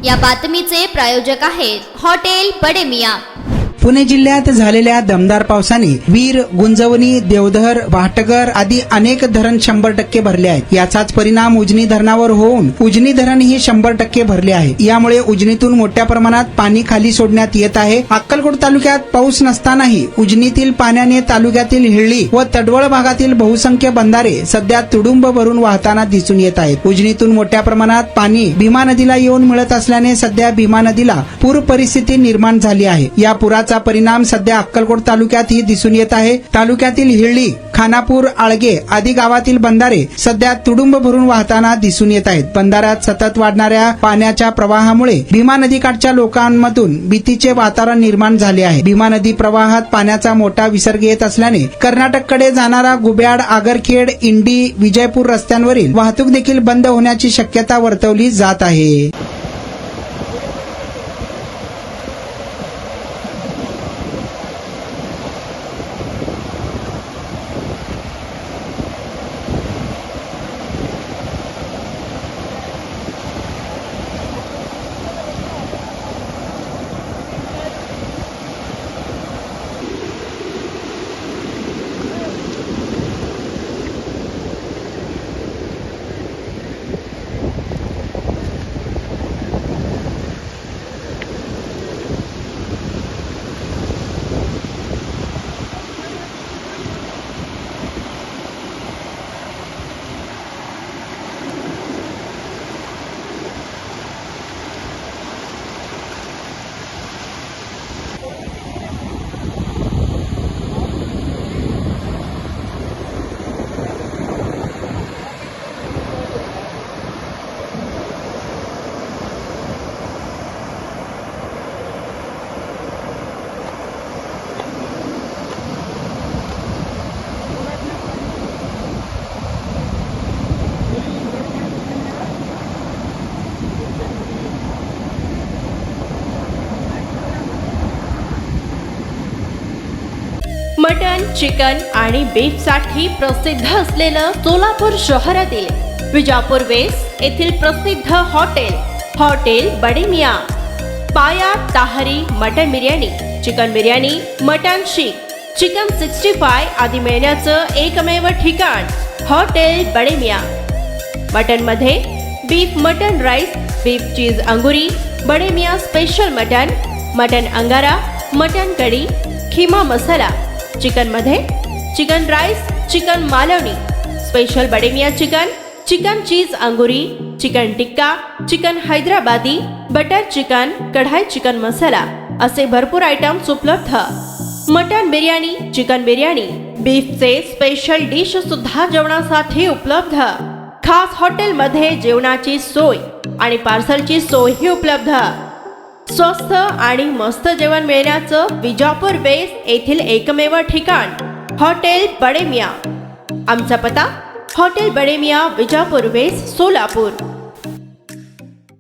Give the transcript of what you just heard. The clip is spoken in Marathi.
या बातमीचे प्रायोजक आहेत हॉटेल बडे मियां। पुणे जिल्ह्यात झालेल्या दमदार पावसाने वीर, गुंजवणी, देवधर, भाटगर आदी अनेक धरण 100% भरले आहेत। याचाच परिणाम उजनी धरणावर होऊन उजनी धरण ही 100% भरले आहे। यामुळे उजनीतून मोठ्या प्रमाणात पाणी खाली सोडण्यात येत आहे। अक्कलकोट तालुक्यात पाऊस नसतानाही उजनीतील पाण्याने तालुक्यातील हिळ्ळी व तडवळ भागातील बहुसंख्य बंधारे सध्या तुडुंब भरून वाहताना दिसून येत आहेत। उजनीतून मोठ्या प्रमाणात पाणी भीमा नदीला येऊन मिळत असल्याने सध्या भीमा नदीला पूर परिस्थिती निर्माण झाली आहे। या पुराचा परिणाम सध्या अक्कलकोट तालुक्यातही दिसून येत आहे। तालुक्यातील हिळ्ळी, खानापूर, आळगे आदी गावातील बंधारे सध्या तुडुंब भरून वाहताना दिसून येत आहेत। बंधाऱ्यात सतत वाढणाऱ्या पाण्याच्या प्रवाहामुळे भीमा नदीकाठच्या लोकांमधून भीतीचे वातावरण निर्माण झाले आहे। भीमा नदी प्रवाहात पाण्याचा मोठा विसर्ग येत असल्याने कर्नाटककडे जाणारा गुब्याड, आगरखेड, इंडी, विजयपूर रस्त्यांवरील वाहतूक देखील बंद होण्याची शक्यता वर्तवली जात आहे। मटन, चिकन आणि बीफ साठी प्रसिद्ध असलेलं सोलापूर शहरातील विजापूर वेस्ट येथील प्रसिद्ध hotel Bade Miyan. Paya, tahari, mutton biryani, chicken biryani, mutton seekh, chicken 65 आदी मिळण्याचं एकमेव ठिकाण हॉटेल बडे मियां। मटन मध्ये beef mutton rice, beef cheese अंगुरी, बडे मियां स्पेशल मटन अंगारा, मटन कढी, खिमा मसाला। चिकन मध्ये chicken rice, chicken Malvani, special Bade Miyan chicken cheese अंगुरी, chicken tikka, chicken Hyderabadi, butter chicken, kadai chicken masala असे भरपूर आयटम्स उपलब्ध। मटन बिर्याणी, चिकन बिर्याणी, बीफचे स्पेशल डिश सुद्धा जेवणासाठी उपलब्ध। खास हॉटेलमध्ये जेवणाची सोय आणि पार्सलची सोयही उपलब्ध। स्वस्त आणि मस्त जेवण मिळण्याचं विजापूर वेस्ट येथील एकमेव ठिकाण हॉटेल बडे मियां। आमचा पत्ता हॉटेल बडे मियां, विजापूर वेस्ट, सोलापूर।